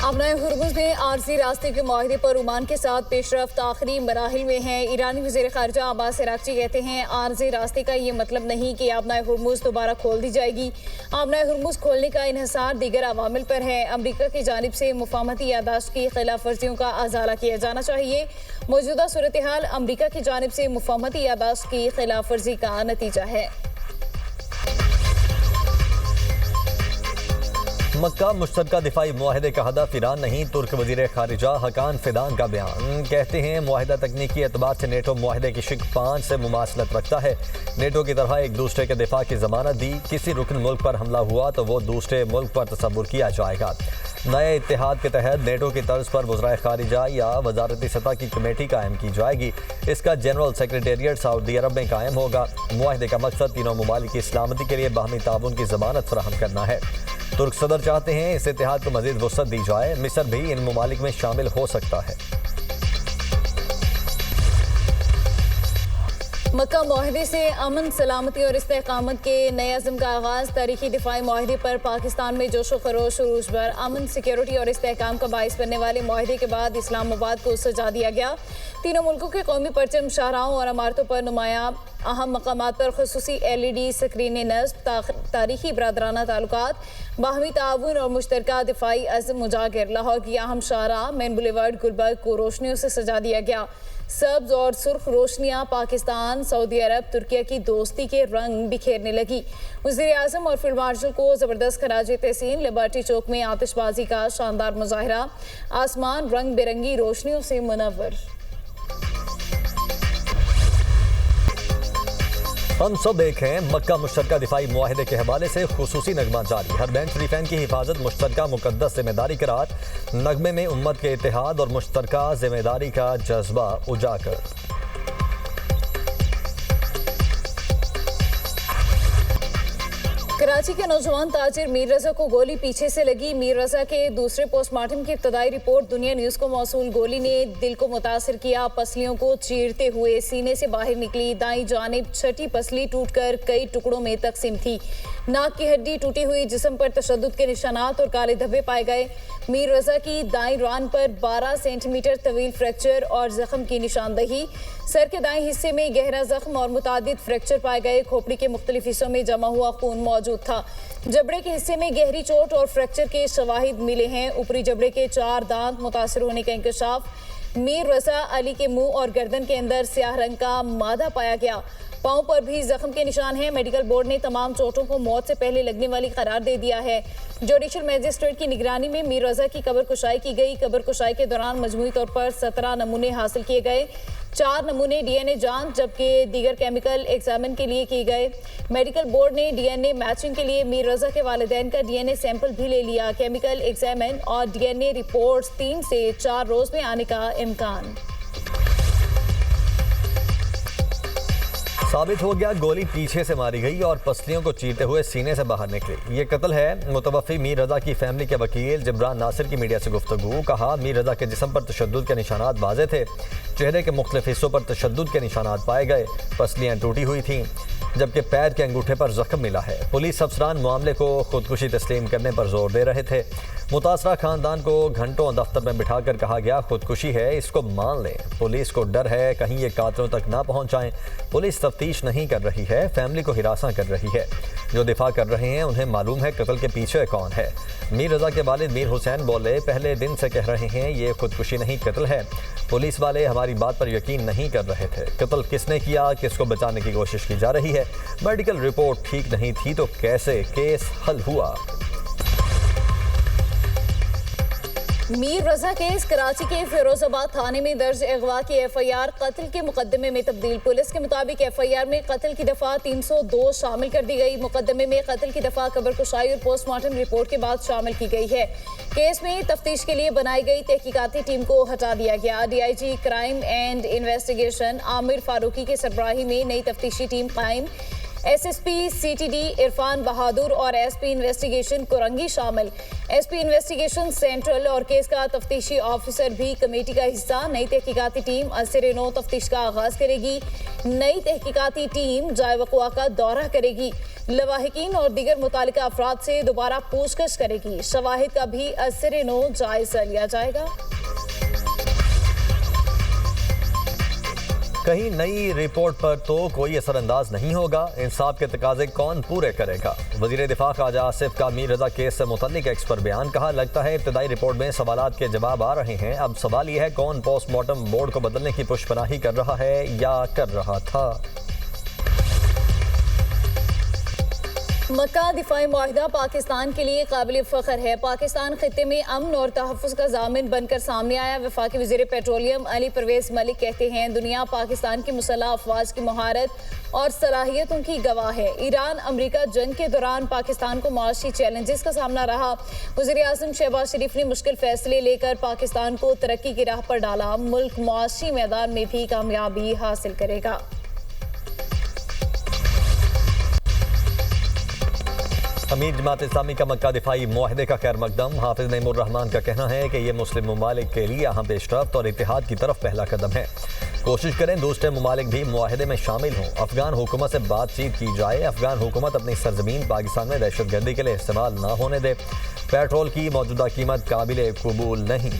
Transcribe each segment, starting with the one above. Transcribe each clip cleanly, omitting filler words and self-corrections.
अपना हुर्मुज़ में आरजी रास्ते के माहिदे पर ओमान के साथ पेशरफ्त आखिरी मराहिल में है। ईरानी वज़ीर ख़ारिजा अब्बास अराग़ची कहते हैं आरजी रास्ते का ये मतलब नहीं कि अपना हुर्मुज़ दोबारा खोल दी जाएगी। अपना हुर्मुज़ खोलने का इन्हिसार दीगर अवामिल पर है। अमरीका की जानिब से मुफाहमती यादाश्त की खिलाफ वर्जियों का अजाला किया जाना चाहिए। मौजूदा सूरत हाल अमरीका की जानिब से मुफाहमती यादाश्त की खिलाफ वर्जी का नतीजा है। मक्का मुश्तरका दिफाई मुआहदे का हदफ ईरान नहीं, तुर्क वज़ीर ख़ारिजा हकान फिदान का बयान। कहते हैं मुआहदा तकनीकी एतबार से नेटो मुआहदे की शिक 5 से मुमासलत रखता है। नेटो की तरह एक दूसरे के दिफा की ज़मानत दी। किसी रुकन मुल्क पर हमला हुआ तो वो दूसरे मुल्क पर तसव्वुर किया जाएगा। नए इत्तेहाद के तहत नेटो की तर्ज पर वज़राए ख़ारिजा या वजारती सतह की कमेटी कायम की जाएगी। इसका जनरल सेक्रेटेरिएट सऊदी अरब में कायम होगा। मुआहदे का मकसद तीनों ममालिक की सलामती के लिए बाहमी ताउन की ज़मानत फराहम करना है। तुर्क सदर चाहते हैं इस इत्तेहाद को मज़ीद वुसअत दी जाए। मिस्र भी इन ममालिक में शामिल हो सकता है। मक्का मुआहदे से अमन सलामती और इस्तेकामत के नए अज़म का आगाज़। तारीखी दिफाई मुआहदे पर पाकिस्तान में जोशो खरोश उरूज पर अमन सिक्योरिटी और इस्तेकाम का बाइस बनने वाले मुआहदे के बाद इस्लामाबाद को सजा दिया गया। तीनों मुल्कों के कौमी परचम शाहराहों और इमारतों पर नुमाया अहम मकामात पर खुसूसी LED स्क्रीन नस्ब, तारीखी बरादराना ताल्लुकात, बाहमी ताउन और मुश्तरका दिफाई अज़म उजागर। लाहौर की अहम शाहराह मेन बुलेवार्ड गुलबर्ग को रोशनियों से सजा दिया गया। सब्ज और सुर्ख रोशनियां पाकिस्तान, सऊदी अरब, तुर्किया की दोस्ती के रंग बिखेरने लगी। वज़ीर आज़म और फील्ड मार्शल को ज़बरदस्त खराज तहसीन। लिबर्टी चौक में आतिशबाजी का शानदार मुजाहरा। आसमान रंग बिरंगी रोशनियों से मुनव्वर। हम सब एक हैं। मक्का मुश्तरका दिफाई मुआहदे के हवाले से खुसूसी नगमा जारी। हरमैन शरीफैन की हिफाजत मुश्तरका मुकद्दस जिम्मेदारी करार। नगमे में उम्मत के इत्तेहाद और मुश्तरका जिम्मेदारी का जज्बा उजागर। कराची के नौजवान ताजिर मीर रजा को गोली पीछे से लगी। मीर रजा के दूसरे पोस्टमार्टम की इब्तदाई रिपोर्ट दुनिया न्यूज़ को मौसूल। गोली ने दिल को मुतासिर किया। पसलियों को चीरते हुए सीने से बाहर निकली। दाईं जानिब छठी पसली टूटकर कई टुकड़ों में तकसीम थी। नाक की हड्डी टूटी हुई। जिस्म पर तशद्दुद के निशानात और काले धब्बे पाए गए। मीर रजा की दाईं रान पर 12 सेंटीमीटर तवील फ्रैक्चर और जख्म की निशानदही। सर के दाएं हिस्से में गहरा जख्म और मुतादिद फ्रैक्चर पाए गए। खोपड़ी के मुख्तलिफ हिस्सों में जमा हुआ खून मौजूद था। जबड़े के हिस्से में गहरी चोट और फ्रैक्चर के शवाहिद मिले हैं। ऊपरी जबड़े के 4 दांत मुतासर होने का इंकशाफ। मीर रजा अली के मुंह और गर्दन के अंदर स्याह रंग का मादा पाया गया। पांव पर भी जख्म के निशान हैं। मेडिकल बोर्ड ने तमाम चोटों को मौत से पहले लगने वाली करार दे दिया है। जुडिशल मजिस्ट्रेट की निगरानी में मीर रजा की कब्र कुशाई की गई। कब्र कुशाई के दौरान मजमूई तौर पर 17 नमूने हासिल किए गए। 4 नमूने DNA जांच जबकि दीगर केमिकल एग्जामिन के लिए किए गए। मेडिकल बोर्ड ने DNA मैचिंग के लिए मीर रजा के वालिदैन का DNA सैंपल भी ले लिया। केमिकल एग्जामिन और DNA रिपोर्ट्स 3 से 4 रोज में आने का इम्कान। साबित हो गया गोली पीछे से मारी गई और पसलियों को चीरते हुए सीने से बाहर निकली। ये कत्ल है। मुतवफ़ी मीर रजा की फैमिली के वकील जिब्रान नासिर की मीडिया से गुफ्तगू। कहा मीर रजा के जिस्म पर तशद्दुद के निशानात वाज़े थे। चेहरे के मुख्तलिफ हिस्सों पर तशद्दुद के निशानात पाए गए। पसलियाँ टूटी हुई थीं जबकि पैर के अंगूठे पर जख्म मिला है। पुलिस अफसरान मामले को खुदकुशी तस्लीम करने पर जोर दे रहे थे। मुतासरा खानदान को घंटों दफ्तर में बिठाकर कहा गया खुदकुशी है, इसको मान लें। पुलिस को डर है कहीं ये कातिलों तक ना पहुंचाएं। पुलिस तफ्तीश नहीं कर रही है, फैमिली को हिरासा कर रही है। जो दिफा कर रहे हैं उन्हें मालूम है कत्ल के पीछे कौन है। मीर रजा के वालिद मीर हुसैन बोले पहले दिन से कह रहे हैं ये खुदकुशी नहीं कत्ल है। पुलिस वाले हमारी बात पर यकीन नहीं कर रहे थे। कत्ल किसने किया, किसको बचाने की कोशिश की जा रही है। मेडिकल रिपोर्ट ठीक नहीं थी तो कैसे केस हल हुआ। मीर रजा केस कराची के फिरोजाबाद थाने में दर्ज अगवा की FIR कत्ल के मुकदमे में तब्दील। पुलिस के मुताबिक FIR में कत्ल की दफ़ा 302 शामिल कर दी गई। मुकदमे में कत्ल की दफ़ा कब्र कुशाई और पोस्टमार्टम रिपोर्ट के बाद शामिल की गई है। केस में तफ्तीश के लिए बनाई गई तहकीकाती टीम को हटा दिया गया। DIG crime and investigation Aamir Farooqui के सरबराही में नई तफ्तीशी टीम कायम। एसएसपी सीटीडी इरफान बहादुर और एसपी इन्वेस्टिगेशन कुरंगी शामिल। एसपी इन्वेस्टिगेशन सेंट्रल और केस का तफ्तीशी ऑफिसर भी कमेटी का हिस्सा। नई तहकीकाती टीम असर नौ तफ्तीश का आगाज करेगी। नई तहकीकाती टीम जाए वक़ुआ का दौरा करेगी। लवाहिकीन और दीगर मुतालिका अफराद से दोबारा पूछताछ करेगी। शवाहिद का भी असर नौ जायजा लिया जाएगा। कहीं नई रिपोर्ट पर तो कोई असरअंदाज नहीं होगा। इंसाफ के तकाजे कौन पूरे करेगा? वजीर दिफा ख्वाजा आसिफ का मीर रजा केस से मुतल्लिक एक्स पर बयान। कहा, लगता है इब्तदाई रिपोर्ट में सवालात के जवाब आ रहे हैं। अब सवाल यह है कौन पोस्टमार्टम बोर्ड को बदलने की पुष्पनाही कर रहा है या कर रहा था। मक्का दिफाई मुआहिदा पाकिस्तान के लिए काबिल फ़ख्र है। पाकिस्तान खित्ते में अमन और तहफ़्फ़ुज़ का ज़ामिन बनकर सामने आया। वफाकी वज़ीर पेट्रोलियम अली परवेज़ मलिक कहते हैं, दुनिया पाकिस्तान की मुसल्लह अफ़वाज की महारत और सलाहियतों की गवाह है। ईरान अमरीका जंग के दौरान पाकिस्तान को मुआशी चैलेंजेस का सामना रहा। वज़ीर आज़म शहबाज शरीफ ने मुश्किल फैसले लेकर पाकिस्तान को तरक्की की राह पर डाला। मुल्क मुआशी मैदान में भी कामयाबी हासिल करेगा। अमीर जमात इस्लामी का मक्का दिफाई मुआहदे का खैर मकदम। हाफिज नईमुर रहमान का कहना है कि यह मुस्लिम ममालिक के लिए अहम पेशरफ्त और इत्तेहाद की तरफ पहला कदम है। कोशिश करें दूसरे ममालिक भी मुआहदे में शामिल हों। अफगान हुकूमत से बातचीत की जाए। अफगान हुकूमत अपनी सरजमीन पाकिस्तान में दहशतगर्दी के लिए इस्तेमाल न होने दे। पेट्रोल की मौजूदा कीमत काबिल कबूल नहीं।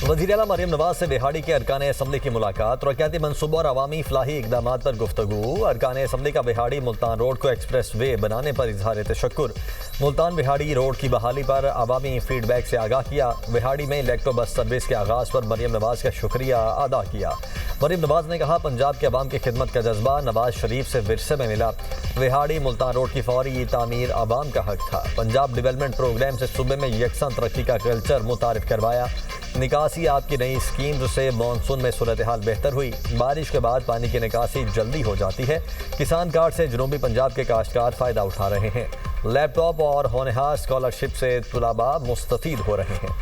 वज़ीर आला मरियम नवाज से बिहाड़ी के अरकान असम्बली की मुलाकात। तरक्याती मनसूबों और अवामी फलाही इकदाम पर गुफ्तगू। अरकान असम्बली का बिहाड़ी मुल्तान रोड को एक्सप्रेस वे बनाने पर इजहार तशक्कुर। मुल्तान बिहाड़ी रोड की बहाली पर अवामी फीडबैक से आगाह किया। बिहाड़ी में इलेक्ट्रो बस सर्विस के आगाज़ पर मरियम नवाज का शुक्रिया अदा किया। मरियम नवाज ने कहा, पंजाब के अवाम की खिदमत का जज्बा नवाज शरीफ से विरसे में मिला। बिहाड़ी मुल्तान रोड की फौरी तामीर अवाम का हक था। पंजाब डेवलपमेंट प्रोग्राम से सूबे में यकसन तरक्की का कल्चर मुतारिफ करवाया। निकासी आपकी नई स्कीम से मानसून में सूरत हाल बेहतर हुई। बारिश के बाद पानी की निकासी जल्दी हो जाती है। किसान कार्ड से जनूबी पंजाब के काश्तकार फ़ायदा उठा रहे हैं। लैपटॉप और होनहार स्कॉलरशिप से तुलाबा मुस्तफीद हो रहे हैं।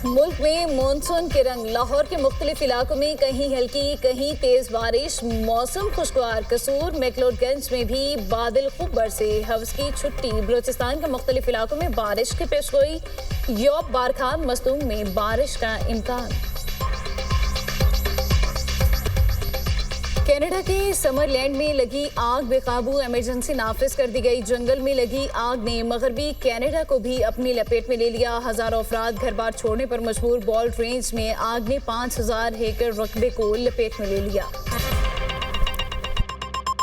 मुल्क में मानसून के रंग। लाहौर के मुख्तलिफ इलाकों में कहीं हल्की कहीं तेज बारिश। मौसम खुशगवार। कसूर मैक्लोडगंज में भी बादल खूब बरसे। हवस की छुट्टी। बलूचिस्तान के मुख्तलिफ इलाकों में बारिश की पेशगोई। योब बारखान मस्तूंग में बारिश का इम्कान। कनाडा के समरलैंड में लगी आग बेकाबू। इमरजेंसी नाफिज कर दी गई। जंगल में लगी आग ने मगरबी कनाडा को भी अपनी लपेट में ले लिया। हजारों अफराद घर बार छोड़ने पर मजबूर। बॉल्ट रेंज में आग ने 5000 एकड़ रकबे को लपेट में ले लिया।